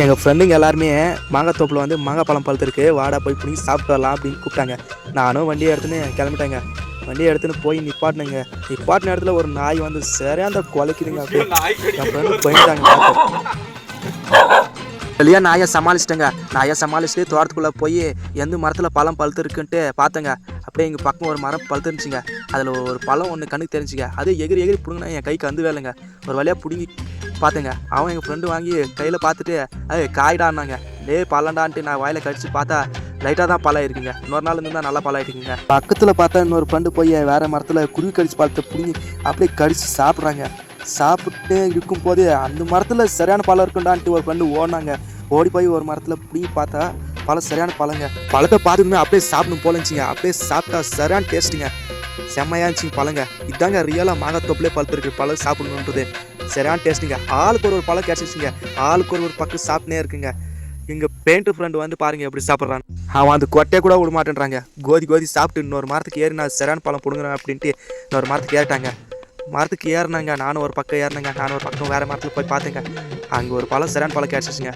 எங்கள் ஃப்ரெண்டுங்க எல்லாருமே மாங்காய் தோப்பில் வந்து மாங்காய் பழம் பழுத்துருக்கு, வாடா போய் பிடிங்கி சாப்பிட்டு வரலாம் அப்படின்னு கூப்பிட்டாங்க. நானும் வண்டியை எடுத்துன்னு கிளம்பிட்டேங்க. வண்டியை எடுத்துன்னு போய் நிப்பாட்டினேங்க. நிப்பாட்டின இடத்துல ஒரு நாய் வந்து சரியாக அந்த குலைக்குதுங்க. அப்படியே என் ஃப்ரெண்டு போயிட்டாங்க. வெளியே நாயை சமாளிச்சிட்டேங்க. நாயை சமாளிச்சுட்டு தோட்டத்துக்குள்ளே போய் எந்த மரத்தில் பழம் பழுத்துருக்குன்ட்டு பார்த்தேங்க. அப்படியே எங்கள் பக்கம் ஒரு மரம் பழுத்துருந்துச்சிங்க. அதில் ஒரு பழம் ஒன்று கண்ணுக்கு தெரிஞ்சுங்க. அது எகிரி எகிரி பிடுங்கினா என் கைக்கு வந்து வேலைங்க. ஒரு வழியாக பிடுங்கி பார்த்தேங்க. அவன் எங்கள் ஃப்ரெண்டு வாங்கி கையில் பார்த்துட்டு அது காய்டான்னாங்க. பழண்டான்ட்டு நான் வாயில் கடிச்சு பார்த்தா லைட்டாக தான் பழம் இருக்குங்க. இன்னொரு நாள் இருந்தால் நல்லா பழம் ஆகிட்டுங்க. பக்கத்தில் பார்த்தா இன்னொரு ஃப்ரெண்டு போய் வேறு மரத்தில் குருவி கடிச்சு பழத்தை பிடுங்கி அப்படியே கடிச்சு சாப்பிட்றாங்க. சாப்பிட்டு இருக்கும்போது அந்த மரத்தில் சரியான பழம் இருக்குண்டான்ட்டு ஒரு ஃப்ரெண்டு ஓடினாங்க. ஓடி போய் ஒரு மரத்தில் பிடிங்கி பார்த்தா பழம் சரியான பழங்க. பழத்தை பார்த்துக்குமே அப்படியே சாப்பிடணும் போலச்சிங்க. அப்படியே சாப்பிட்டா சரியான டேஸ்ட்டுங்க. செம்மையாக இருந்துச்சிங்க பழங்க. இதாங்க ரியலாக மாங்காய் தோப்பிலே பழுத்துருக்கு பழம் சாப்பிடணுன்றது. சரியான டேஸ்ட்டுங்க. ஆளுக்கு ஒரு பழம் கிடச்சிச்சிங்க. ஆளுக்கு ஒரு பக்கம் சாப்பிட்டே இருக்குங்க. எங்கள் பெயிண்ட் ஃப்ரெண்டு வந்து பாருங்கள் எப்படி சாப்பிட்றான். அவன் அந்த கொட்டையை கூட விட மாட்டேன்றாங்க. கோதி சாப்பிட்டு இன்னொரு மரத்துக்கு ஏறி நான் சரியான பழம் பிடுங்குறேன் அப்படின்ட்டு இன்னொரு மரத்துக்கு ஏறிட்டாங்க. மரத்துக்கு ஏறினாங்க. நானும் ஒரு பக்கம் ஏறினேங்க. நானும் ஒரு பக்கம் வேறு மரத்தில் போய் பார்த்தேங்க. அங்கே ஒரு பழம் சரியான பழம் கிடச்சிச்சிங்க.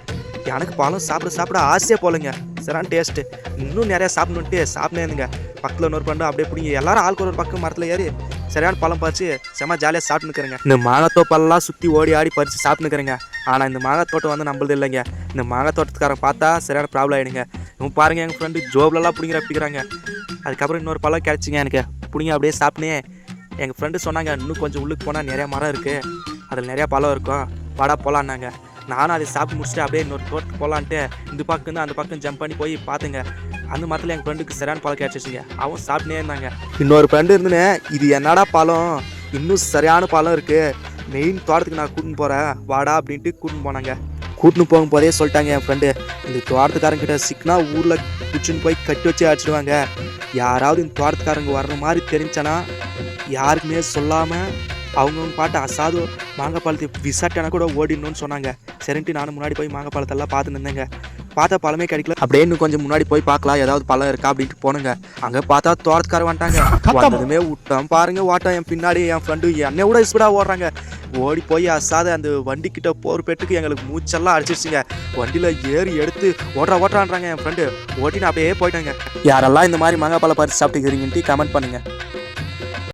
எனக்கு பழம் சாப்பிட ஆசையாக போகலைங்க. சரியான டேஸ்ட்டு. இன்னும் நிறையா சாப்பிடணுன்ட்டு சாப்பிட்டே இருந்துங்க. பக்கத்தில் இன்னொரு ஃப்ரெண்டு அப்படியே பிடிங்க எல்லாரும் ஆளுக்கு ஒரு பக்கம் மரத்தில் ஏறி சரியான பழம் பறித்து செம்ம ஜாலியாக சாப்பிட்டுக்கிறேங்க. இந்த மாங்காய் தோப்பெல்லாம் சுற்றி ஓடி ஆடி பறித்து சாப்பிட்டுக்கிறேங்க. ஆனால் இந்த மாங்காய் தோட்டம் வந்து நம்மளது இல்லைங்க. இந்த மாங்காய் தோட்டத்துக்காரன் பார்த்தா சரியான ப்ராப்ளம் ஆகிடுங்க. இவன் பாருங்கள் எங்கள் ஃப்ரெண்டு ஜோப்லலாம் பிடிக்கிறாங்க. அதுக்கப்புறம் இன்னொரு பழம் கிடச்சிங்க எனக்கு. பிடிங்க அப்படியே சாப்பிட்டே எங்கள் ஃப்ரெண்டு சொன்னாங்க இன்னும் கொஞ்சம் உள்ளுக்கு போனால் நிறையா மரம் இருக்குது, அதில் நிறையா பழம் இருக்கும், வாடா போகலான்னாங்க. நானும் அதை சாப்பிட்டு முடிச்சுட்டு அப்படியே இன்னொரு தோட்டத்துக்கு போகலான்ட்டு இந்த பக்கம் அந்த பக்கம் ஜம்ப் பண்ணி போய் பார்த்துங்க. அந்த மரத்தில் எங்கள் ஃப்ரெண்டுக்கு சரியான பழம் கிடச்சிச்சிங்க. அவன் சாப்பிட்டே இருந்தாங்க. இன்னொரு ஃப்ரெண்டு இருந்துன்னு இது என்னடா பழம், இன்னும் சரியான பழம் இருக்குது, மெயின் தோட்டத்துக்கு நான் கூட்டின்னு போகிறேன் வாடா அப்படின்ட்டு கூட்டின்னு போனாங்க. கூட்டின்னு போகும்போதே சொல்லிட்டாங்க என் ஃப்ரெண்டு, இந்த தோட்டத்துக்காரங்கிட்ட சிக்கினா ஊரில் குச்சின்னு போய் கட்டி வச்சு அடிச்சிடுவாங்க. யாராவது இந்த தோட்டத்துக்காரங்க வர்ற மாதிரி தெரிஞ்சானா யாருக்குமே சொல்லாமல் அவங்கவுங்க பாட்டு அசாது மாங்காய் பழத்தை விசாட்டானா கூட ஓடிடணும்னு சொன்னாங்க. சரின்ட்டு நானும் முன்னாடி போய் மாங்காய் பழத்தெல்லாம் பார்த்து நின்றேங்க. பார்த்தா பழமே கிடைக்கல. அப்படியே இன்னும் கொஞ்சம் முன்னாடி போய் பார்க்கலாம் ஏதாவது பழம் இருக்கா அப்படின்ட்டு போனுங்க. அங்கே பார்த்தா தோட்டத்துக்காரர் வந்துட்டாங்க. வந்ததுமே விட்டோம் பாருங்க ஓட்டம். என் பின்னாடி என் ஃப்ரெண்டு என்னை விட ஸ்பீடாக ஓடுறாங்க. ஓடி போய் அசாத அந்த வண்டிக்கிட்ட போகிற பெட்டுக்கு எங்களுக்கு மூச்செல்லாம் அடிச்சிருச்சுங்க. வண்டியில் ஏறி எடுத்து ஓட்டுறான்றாங்க என் ஃப்ரெண்டு. ஓட்டின்னு அப்படியே போயிட்டாங்க. யாரெல்லாம் இந்த மாதிரி மாங்காய் பழம் பறித்து சாப்பிட்டுக்கிறீங்கன்ட்டு கமெண்ட் பண்ணுங்கள்.